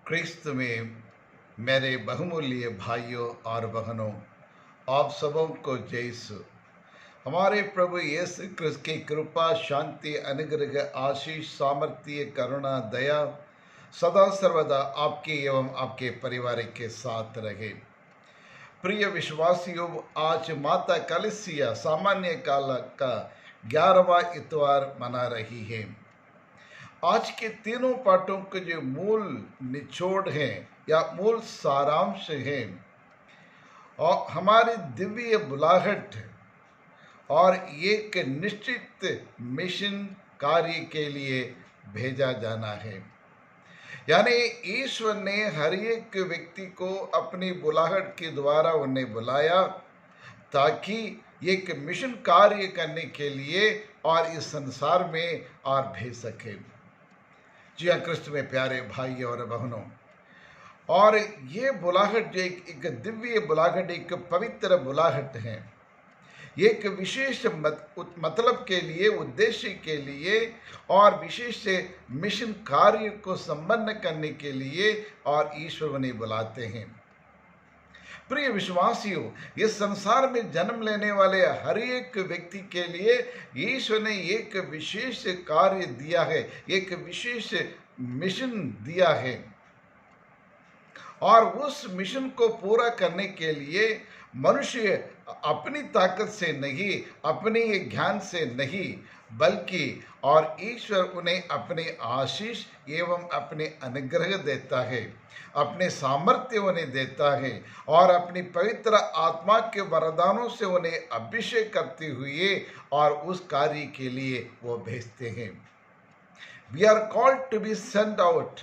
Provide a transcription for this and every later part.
क्रिस्त में मेरे बहुमूल्य भाइयों और बहनों, आप सबों को जय यीशु। हमारे प्रभु यीशु क्रिस्त की कृपा, शांति, अनुग्रह, आशीष, सामर्थ्य, करुणा, दया सदा सर्वदा आपके एवं आपके परिवार के साथ रहे। प्रिय विश्वासियों, आज माता कलीसिया सामान्य काल का 11वां इतवार मना रही है। आज के तीनों पाठों के जो मूल निचोड़ हैं या मूल सारांश हैं और हमारी दिव्य बुलाहट और एक निश्चित मिशन कार्य के लिए भेजा जाना है। यानी ईश्वर ने हर एक व्यक्ति को अपनी बुलाहट के द्वारा उन्हें बुलाया ताकि एक मिशन कार्य करने के लिए और इस संसार में और भेज सके। जी हाँ, क्रिस्त में प्यारे भाई और बहनों, और ये बुलाहट एक दिव्य बुलाहट, एक पवित्र बुलाहट है। एक विशेष मतलब के लिए, उद्देश्य के लिए और विशेष मिशन कार्य को संपन्न करने के लिए और ईश्वर उन्हें बुलाते हैं। प्रिय विश्वासियों, इस संसार में जन्म लेने वाले हर एक व्यक्ति के लिए ईश्वर ने एक विशेष कार्य दिया है, एक विशेष मिशन दिया है। और उस मिशन को पूरा करने के लिए मनुष्य अपनी ताकत से नहीं, अपने ज्ञान से नहीं, बल्कि और ईश्वर उन्हें अपने आशीष एवं अपने अनुग्रह देता है, अपने सामर्थ्य उन्हें देता है और अपनी पवित्र आत्मा के वरदानों से उन्हें अभिषेक करते हुए और उस कार्य के लिए वो भेजते हैं। We are called to be sent out,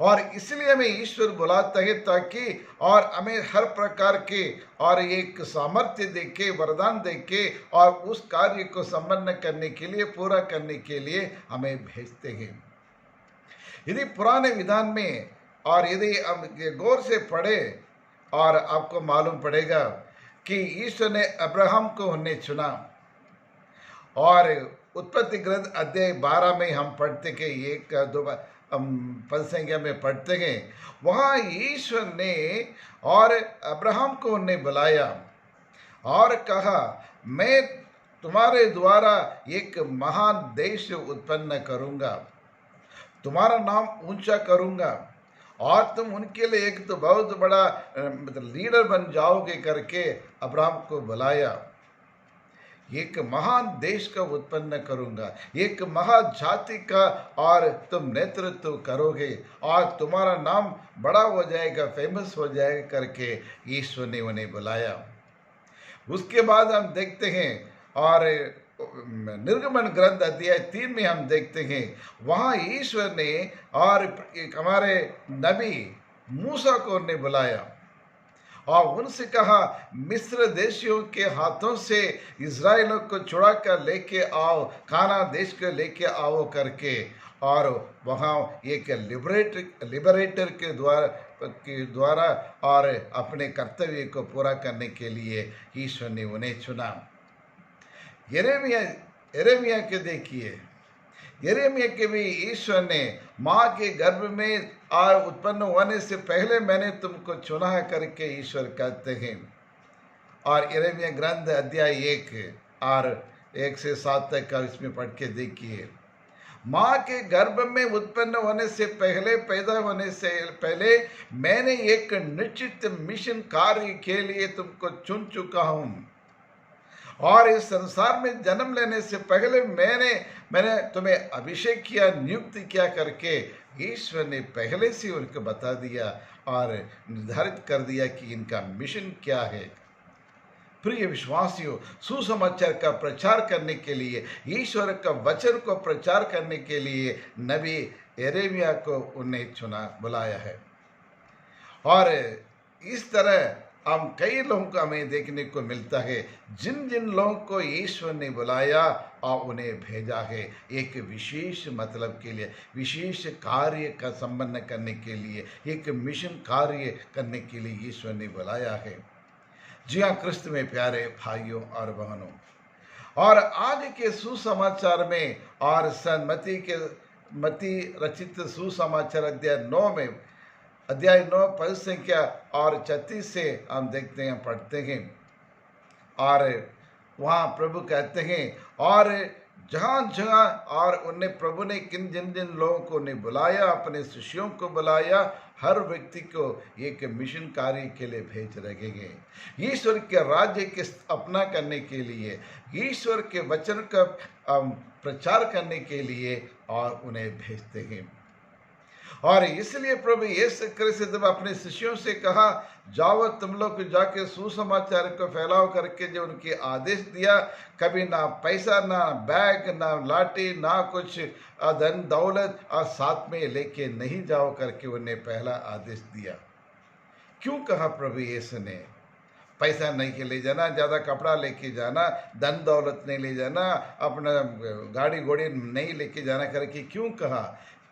और इसलिए हमें ईश्वर बुलाता है ताकि और हमें हर प्रकार के और एक सामर्थ्य देके, वरदान देके और उस कार्य को संपन्न करने के लिए, पूरा करने के लिए हमें भेजते हैं। यदि पुराने विधान में और यदि हम गौर से पढ़े और आपको मालूम पड़ेगा कि ईश्वर ने अब्राहम को उन्हें चुना, और उत्पत्ति ग्रंथ अध्याय 12 में हम पढ़ते कि एक दो पद संख्या में पढ़ते हैं, वहाँ ईश्वर ने और अब्राहम को उन्हें बुलाया और कहा, मैं तुम्हारे द्वारा एक महान देश उत्पन्न करूँगा, तुम्हारा नाम ऊंचा करूँगा और तुम उनके लिए एक तो बहुत बड़ा लीडर बन जाओगे करके अब्राहम को बुलाया। एक महान देश का उत्पन्न करूंगा, एक महाजाति का और तुम नेतृत्व करोगे और तुम्हारा नाम बड़ा हो जाएगा, फेमस हो जाएगा करके ईश्वर ने उन्हें बुलाया। उसके बाद हम देखते हैं और निर्गमन ग्रंथ अध्याय 3 में हम देखते हैं, वहाँ ईश्वर ने और हमारे नबी मूसा को उन्हें बुलाया और उनसे कहा, मिस्र देशियों के हाथों से इज़राइलों को छुड़ा कर लेके आओ, काना देश को लेके आओ करके, और वहाँ एक लिबरेटर के द्वारा और अपने कर्तव्य को पूरा करने के लिए ईश्वर ने उन्हें चुना। यिर्मयाह के देखिए, यिर्मयाह के भी ईश्वर ने माँ के गर्भ में और उत्पन्न होने से पहले मैंने तुमको चुना है करके ईश्वर कहते हैं। और यिर्मयाह ग्रंथ अध्याय 1 और 1 से 7 तक का इसमें पढ़ के देखिए, माँ के गर्भ में उत्पन्न होने से पहले, पैदा होने से पहले मैंने एक निश्चित मिशन कार्य के लिए तुमको चुन चुका हूँ, और इस संसार में जन्म लेने से पहले मैंने तुम्हें अभिषेक किया, नियुक्त किया करके ईश्वर ने पहले से उनको बता दिया और निर्धारित कर दिया कि इनका मिशन क्या है। प्रिय विश्वासियों, सुसमाचार का प्रचार करने के लिए, ईश्वर का वचन को प्रचार करने के लिए नबी यिर्मयाह को उन्हें चुना, बुलाया है। और इस तरह हम कई लोगों को हमें देखने को मिलता है, जिन जिन लोगों को ईश्वर ने बुलाया और उन्हें भेजा है एक विशेष मतलब के लिए, विशेष कार्य का संपन्न करने के लिए, एक मिशन कार्य करने के लिए ईश्वर ने बुलाया है। जी हाँ, क्रिस्त में प्यारे भाइयों और बहनों, और आज के सुसमाचार में और सन्मति के मत्ती रचित सुसमाचार अध्याय 9 पद संख्या और 36 से हम देखते हैं, पढ़ते हैं। और वहाँ प्रभु कहते हैं, और जहाँ जहाँ और उन्हें प्रभु ने किन जिन जिन लोगों को ने बुलाया, अपने शिष्यों को बुलाया, हर व्यक्ति को एक मिशन कार्य के लिए भेज रहेंगे, ईश्वर के राज्य के स्थापना करने के लिए, ईश्वर के वचन का प्रचार करने के लिए, और उन्हें भेजते हैं। और इसलिए प्रभु यीशु क्रिस्त जब अपने शिष्यों से कहा, जाओ तुम लोग जाके सुसमाचार को फैलाओ करके जो उनके आदेश दिया, कभी ना पैसा, ना बैग, ना लाठी, ना कुछ धन दौलत और साथ में लेके नहीं जाओ करके उन्हें पहला आदेश दिया। क्यों कहा प्रभु यीशु ने? पैसा नहीं के ले जाना, ज़्यादा कपड़ा लेके जाना, धन दौलत नहीं ले जाना, अपना गाड़ी घोड़ी नहीं लेके जाना करके क्यों कहा?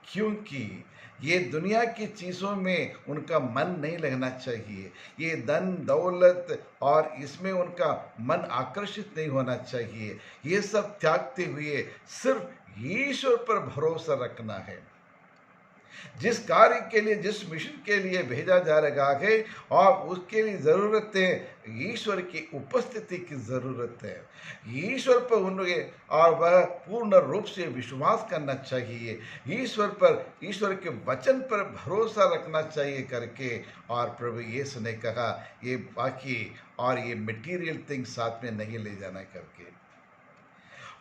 क्योंकि ये दुनिया की चीज़ों में उनका मन नहीं लगना चाहिए, ये धन दौलत और इसमें उनका मन आकर्षित नहीं होना चाहिए। ये सब त्यागते हुए सिर्फ ईश्वर पर भरोसा रखना है। जिस कार्य के लिए, जिस मिशन के लिए भेजा जा रहा है, और उसके लिए ज़रूरत है ईश्वर की उपस्थिति की ज़रूरत है। ईश्वर पर उन्हें और वह पूर्ण रूप से विश्वास करना चाहिए, ईश्वर पर, ईश्वर के वचन पर भरोसा रखना चाहिए करके। और प्रभु यीशु ने कहा, ये बाकी और ये मटीरियल थिंग्स साथ में नहीं ले जाना करके।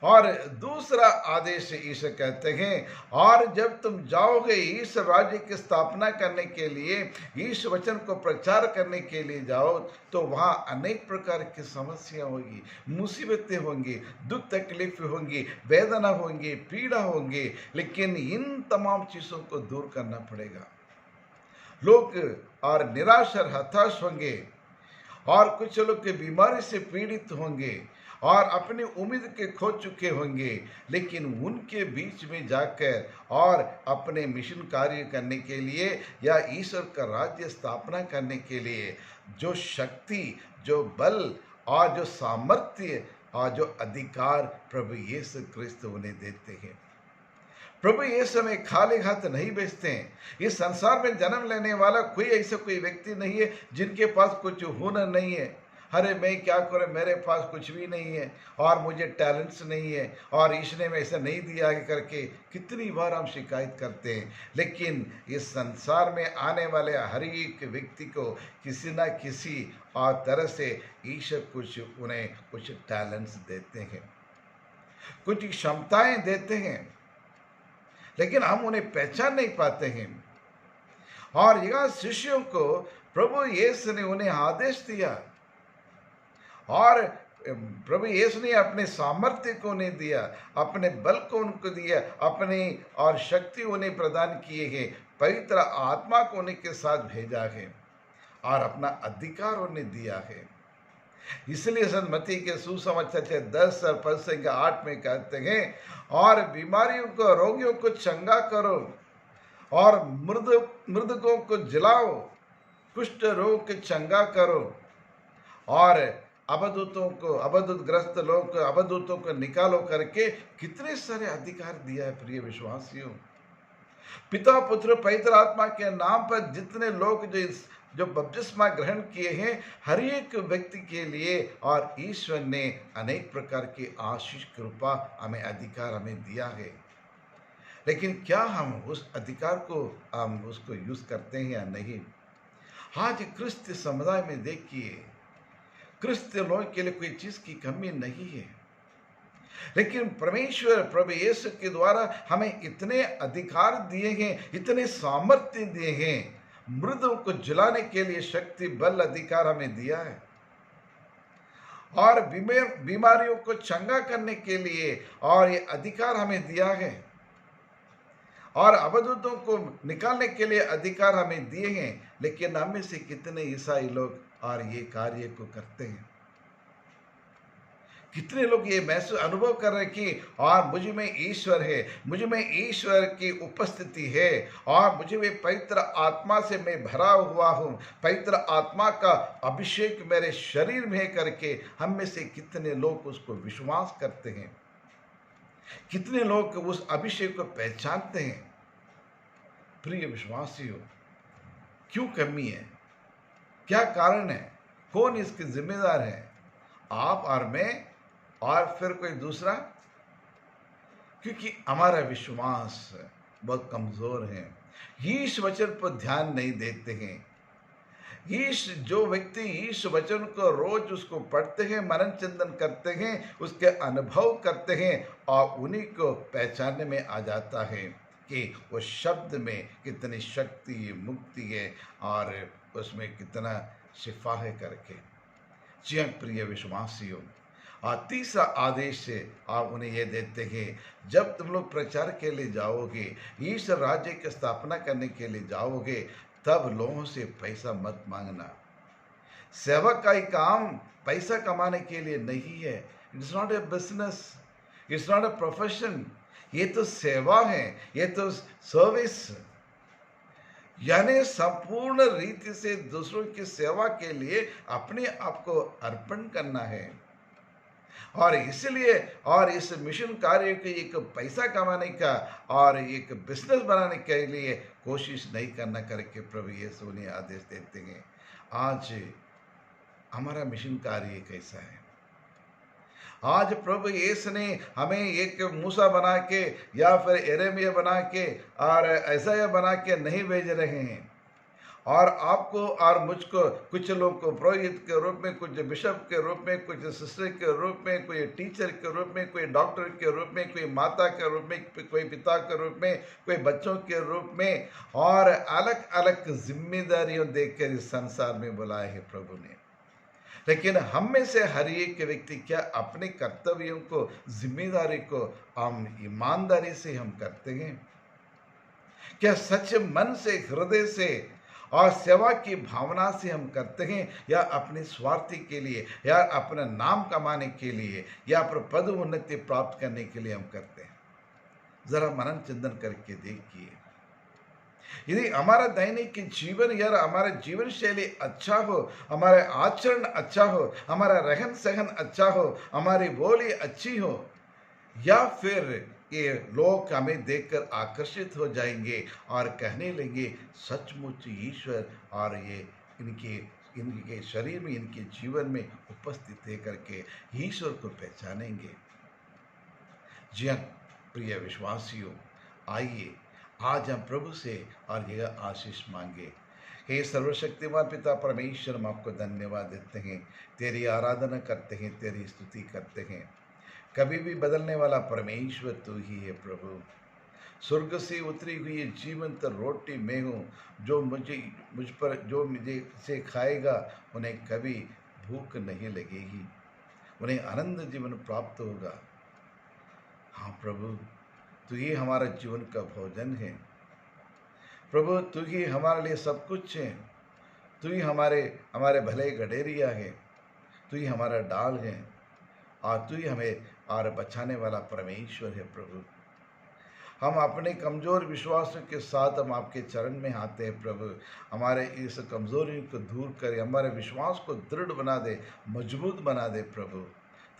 और दूसरा आदेश ईश्वर कहते हैं, और जब तुम जाओगे इस राज्य की स्थापना करने के लिए, इस वचन को प्रचार करने के लिए जाओ, तो वहाँ अनेक प्रकार की समस्या होगी, मुसीबतें होंगी, दुख तकलीफ होंगी, वेदना होंगी, पीड़ा होंगी, लेकिन इन तमाम चीज़ों को दूर करना पड़ेगा। लोग और निराश और हताश होंगे, और कुछ लोग के बीमारी से पीड़ित होंगे, और अपनी उम्मीद के खो चुके होंगे, लेकिन उनके बीच में जाकर और अपने मिशन कार्य करने के लिए या ईश्वर का राज्य स्थापना करने के लिए जो शक्ति, जो बल और जो सामर्थ्य और जो अधिकार प्रभु यीशु क्रिस्त उन्हें देते हैं। प्रभु यीशु में खाली हाथ नहीं भेजते हैं। इस संसार में जन्म लेने वाला कोई ऐसा कोई व्यक्ति नहीं है जिनके पास कुछ हुनर नहीं है। अरे मैं क्या करूं, मेरे पास कुछ भी नहीं है और मुझे टैलेंट्स नहीं है और इसने में ऐसा नहीं दिया है करके कितनी बार हम शिकायत करते हैं। लेकिन इस संसार में आने वाले हर एक व्यक्ति को किसी न किसी और तरह से ईश्वर उन्हें कुछ टैलेंट्स देते हैं, कुछ क्षमताएं देते हैं, लेकिन हम उन्हें पहचान नहीं पाते हैं। और यह शिष्यों को प्रभु यीशु ने उन्हें आदेश दिया, और प्रभु यीशु ने अपने सामर्थ्य को उन्हें दिया, अपने बल को उनको दिया, अपनी और शक्ति उन्हें प्रदान किए हैं, पवित्र आत्मा को उन्हीं के साथ भेजा है और अपना अधिकार उन्हें दिया है। इसलिए संत मत्ती के सुसमाचार 10 और पद संख्या 8 में कहते हैं, और बीमारियों को, रोगियों को चंगा करो, और मृतकों को जिलाओ, कुष्ठ रोग को चंगा करो, और अबदूतग्रस्त लोग को, अबदूतों को निकालो करके कितने सारे अधिकार दिया है प्रिय विश्वासियों। पिता पुत्र पवित्र आत्मा के नाम पर जितने लोग जो बपतिस्मा ग्रहण किए हैं, हर एक व्यक्ति के लिए और ईश्वर ने अनेक प्रकार की आशीष कृपा हमें अधिकार हमें दिया है। लेकिन क्या हम उस अधिकार को हम उसको यूज करते हैं या नहीं? आज क्रिस्तीय समुदाय में देखिए, क्रिस्तीय लोग के लिए कोई चीज की कमी नहीं है, लेकिन परमेश्वर प्रभु यीशु के द्वारा हमें इतने अधिकार दिए हैं, इतने सामर्थ्य दिए हैं, मृतों को जलाने के लिए शक्ति, बल, अधिकार हमें दिया है, और बीमारियों को चंगा करने के लिए और ये अधिकार हमें दिया है, और अबदूतों को निकालने के लिए अधिकार हमें दिए हैं। लेकिन हम में से कितने ईसाई लोग और ये कार्य को करते हैं? कितने लोग ये महसूस अनुभव कर रहे हैं कि और मुझ में ईश्वर है, मुझ में ईश्वर की उपस्थिति है, और मुझे वे पवित्र आत्मा से मैं भरा हुआ हूँ, पवित्र आत्मा का अभिषेक मेरे शरीर में है करके हम में से कितने लोग उसको विश्वास करते हैं? कितने लोग उस अभिषेक को पहचानते हैं? प्रिय विश्वासियों, क्यों कमी है? क्या कारण है? कौन इसके जिम्मेदार है? आप और मैं, और फिर कोई दूसरा? क्योंकि हमारा विश्वास बहुत कमजोर है। इस वचन पर ध्यान नहीं देते हैं। जो व्यक्ति इस वचन को रोज उसको पढ़ते हैं, मनन चिंतन करते हैं, उसके अनुभव करते हैं, और उन्हीं को पहचानने में आ जाता है कि उस शब्द में कितनी शक्ति, मुक्ति है, और उसमें कितना शिफा है करके। जी हाँ प्रिय विश्वासियों, और तीसरा आदेश से आप उन्हें यह देते हैं, जब तुम लोग प्रचार के लिए जाओगे, ईश्वर राज्य की स्थापना करने के लिए जाओगे, तब लोगों से पैसा मत मांगना। सेवक का ही काम पैसा कमाने के लिए नहीं है। It's not a business, it's not a profession. ये तो सेवा है, ये तो सर्विस, यानी संपूर्ण रीति से दूसरों की सेवा के लिए अपने आप को अर्पण करना है। और इसलिए, और इस मिशन कार्य को एक पैसा कमाने का और एक बिजनेस बनाने के लिए कोशिश नहीं करना करके प्रभु यीशु ने आदेश देते हैं। आज हमारा मिशन कार्य कैसा है? आज प्रभु यीशु ने हमें एक मूसा बना के या फिर यिर्मयाह बना के और यशायाह बना के नहीं भेज रहे हैं। और आपको और मुझको, कुछ लोग को पुरोहित के रूप में, कुछ बिशप के रूप में, कुछ सिस्टर के रूप में, कोई टीचर के रूप में, कोई डॉक्टर के रूप में, कोई माता के रूप में, कोई पिता के रूप में, कोई बच्चों के रूप में, और अलग अलग जिम्मेदारियों देकर इस संसार में बुलाए है प्रभु ने। लेकिन हम में से हर एक व्यक्ति क्या अपने कर्तव्यों को, जिम्मेदारी को हम ईमानदारी से हम करते हैं? क्या सच्चे मन से, हृदय से और सेवा की भावना से हम करते हैं, या अपने स्वार्थी के लिए, या अपना नाम कमाने के लिए, या अपने पद उन्नति प्राप्त करने के लिए हम करते हैं? जरा मनन चिंतन करके देखिए। यदि हमारा दैनिक जीवन या हमारा जीवन शैली अच्छा हो, हमारा आचरण अच्छा हो, हमारा रहन सहन अच्छा हो, हमारी बोली अच्छी हो, या फिर ये लोग हमें देखकर आकर्षित हो जाएंगे और कहने लगे सचमुच ईश्वर और ये इनके इनके शरीर में, इनके जीवन में उपस्थित है करके ईश्वर को पहचानेंगे। जी हाँ प्रिय विश्वासियों, आइए आज हम प्रभु से और यह आशीष मांगे। हे सर्वशक्तिमान पिता परमेश्वर, हम आपको धन्यवाद देते हैं, तेरी आराधना करते हैं, तेरी स्तुति करते हैं। कभी भी बदलने वाला परमेश्वर तू ही है प्रभु। स्वर्ग से उतरी हुई जीवंत रोटी मैं हूँ, जो मुझे से खाएगा उन्हें कभी भूख नहीं लगेगी, उन्हें आनंद जीवन प्राप्त होगा। हाँ प्रभु, तू ही हमारा जीवन का भोजन है प्रभु, तू ही हमारे लिए सब कुछ है। तू ही हमारे हमारे भले गडेरिया है, तू ही हमारा डाल है, और तू ही हमें और बचाने वाला परमेश्वर है प्रभु। हम अपने कमज़ोर विश्वासों के साथ हम आपके चरण में आते हैं प्रभु। हमारे इस कमज़ोरी को दूर करे, हमारे विश्वास को दृढ़ बना दे, मजबूत बना दे प्रभु,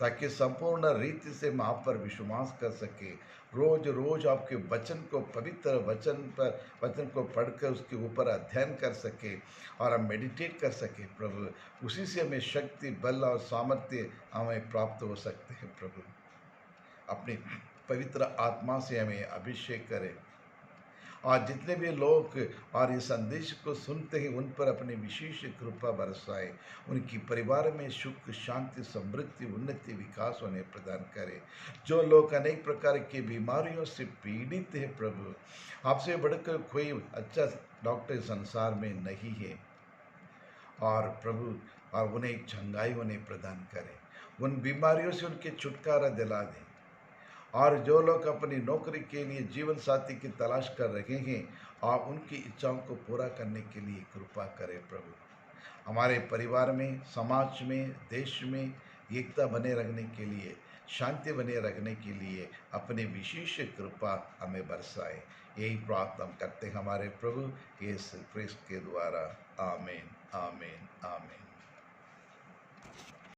ताकि संपूर्ण रीति से हम आप पर विश्वास कर सके। रोज रोज आपके वचन को, पवित्र वचन को पढ़कर उसके ऊपर अध्ययन कर सके और हम मेडिटेट कर सके प्रभु। उसी से हमें शक्ति, बल और सामर्थ्य हमें प्राप्त हो सकते हैं प्रभु। अपनी पवित्र आत्मा से हमें अभिषेक करें, और जितने भी लोग और इस संदेश को सुनते हैं उन पर अपनी विशेष कृपा बरसाए। उनकी परिवार में सुख, शांति, समृद्धि, उन्नति, विकास उन्हें प्रदान करे। जो लोग अनेक प्रकार की बीमारियों से पीड़ित है प्रभु, आपसे बढ़कर कोई अच्छा डॉक्टर संसार में नहीं है, और प्रभु और उन्हें एक चंगाई उन्हें प्रदान करे, उन बीमारियों से उनके छुटकारा दिला दें। और जो लोग अपनी नौकरी के लिए जीवन साथी की तलाश कर रहे हैं, और उनकी इच्छाओं को पूरा करने के लिए कृपा करें प्रभु। हमारे परिवार में, समाज में, देश में एकता बने रखने के लिए, शांति बने रखने के लिए अपनी विशेष कृपा हमें बरसाए। यही प्रार्थना हम करते हैं हमारे प्रभु यीशु क्रिस्त के द्वारा। आमीन, आमीन, आमीन।